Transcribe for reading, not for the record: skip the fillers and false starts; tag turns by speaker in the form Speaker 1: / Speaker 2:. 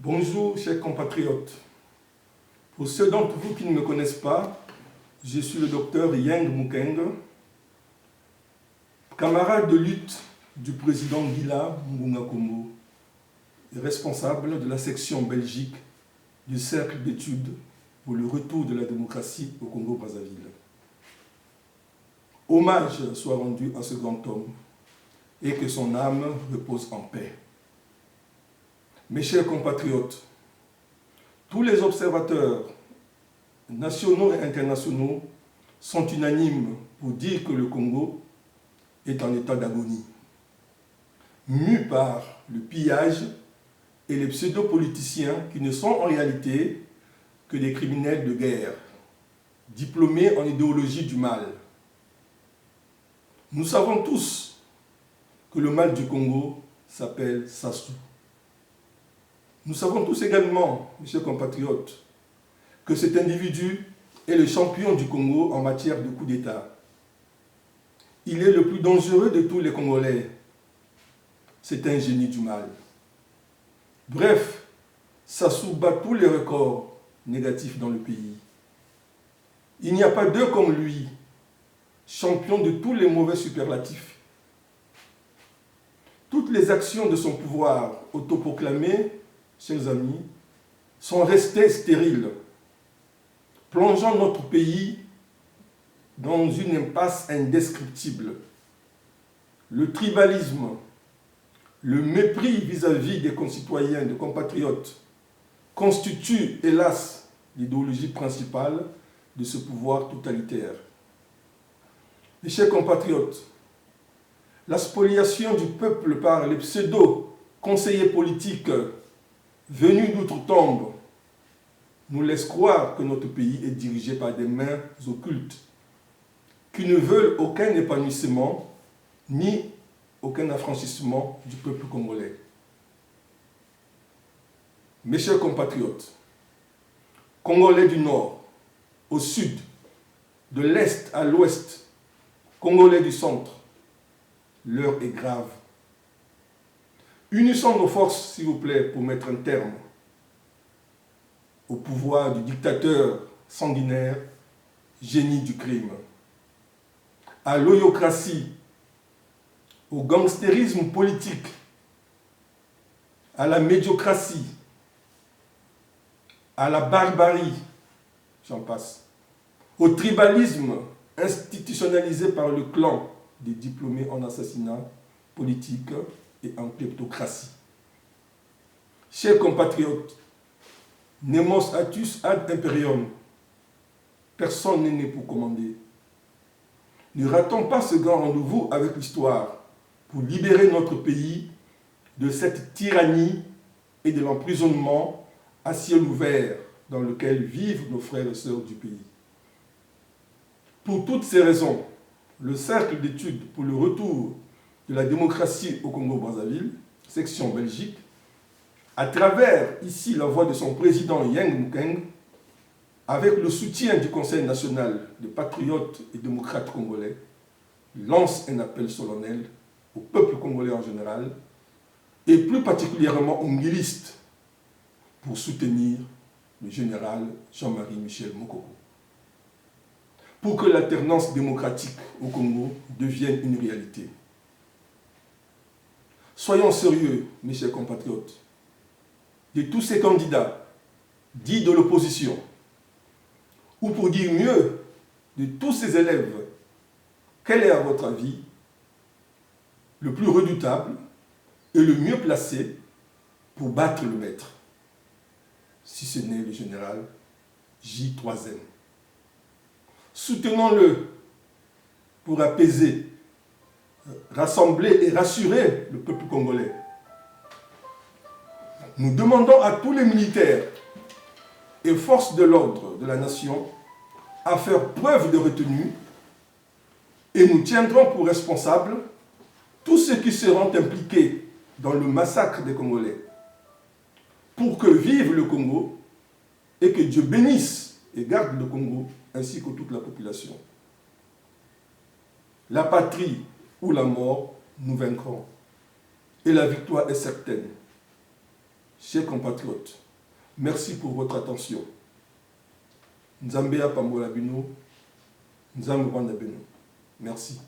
Speaker 1: Bonjour, chers compatriotes. Pour ceux d'entre vous qui ne me connaissent pas, je suis le docteur Yang Mukeng, camarade de lutte du président Guila Ngunga Kombo et responsable de la section Belgique du Cercle d'études pour le retour de la démocratie au Congo-Brazzaville. Hommage soit rendu à ce grand homme et que son âme repose en paix. Mes chers compatriotes, tous les observateurs nationaux et internationaux sont unanimes pour dire que le Congo est en état d'agonie, mu par le pillage et les pseudo-politiciens qui ne sont en réalité que des criminels de guerre, diplômés en idéologie du mal. Nous savons tous que le mal du Congo s'appelle Sassou. Nous savons tous également, mes chers compatriotes, que cet individu est le champion du Congo en matière de coup d'État. Il est le plus dangereux de tous les Congolais. C'est un génie du mal. Bref, Sassou bat tous les records négatifs dans le pays. Il n'y a pas deux comme lui, champion de tous les mauvais superlatifs. Toutes les actions de son pouvoir autoproclamé, chers amis, sont restées stériles, plongeant notre pays dans une impasse indescriptible. Le tribalisme, le mépris vis-à-vis des concitoyens, des compatriotes, constituent, hélas, l'idéologie principale de ce pouvoir totalitaire. Mes chers compatriotes, la spoliation du peuple par les pseudo-conseillers politiques venus d'outre-tombe nous laisse croire que notre pays est dirigé par des mains occultes qui ne veulent aucun épanouissement ni aucun affranchissement du peuple congolais. Mes chers compatriotes, Congolais du Nord au Sud, de l'Est à l'Ouest, Congolais du Centre, l'heure est grave. Unissons nos forces, s'il vous plaît, pour mettre un terme au pouvoir du dictateur sanguinaire, génie du crime, à l'oyocratie, au gangstérisme politique, à la médiocratie, à la barbarie, j'en passe, au tribalisme institutionnalisé par le clan des diplômés en assassinat politique et en kleptocratie. Chers compatriotes, nemos atus ad imperium. Personne n'est né pour commander. Ne ratons pas ce grand rendez-vous avec l'histoire pour libérer notre pays de cette tyrannie et de l'emprisonnement à ciel ouvert dans lequel vivent nos frères et sœurs du pays. Pour toutes ces raisons, le Cercle d'études pour le retour de la démocratie au Congo-Brazzaville, section Belgique, à travers ici la voix de son président Yang Mukeng, avec le soutien du Conseil national des patriotes et démocrates congolais, lance un appel solennel au peuple congolais en général et plus particulièrement aux milices pour soutenir le général Jean-Marie Michel Mokoko. Pour que l'alternance démocratique au Congo devienne une réalité. Soyons sérieux, mes chers compatriotes. De tous ces candidats dits de l'opposition, ou pour dire mieux, de tous ces élèves, quel est à votre avis le plus redoutable et le mieux placé pour battre le maître, si ce n'est le général J3M? Soutenons-le pour apaiser, rassembler et rassurer le peuple congolais. Nous demandons à tous les militaires et forces de l'ordre de la nation à faire preuve de retenue et nous tiendrons pour responsables tous ceux qui seront impliqués dans le massacre des Congolais pour que vive le Congo et que Dieu bénisse et garde le Congo ainsi que toute la population. La patrie ou la mort, nous vaincrons. Et la victoire est certaine. Chers compatriotes, merci pour votre attention. Nzambe apambola bino, Nzambe banda bino. Merci.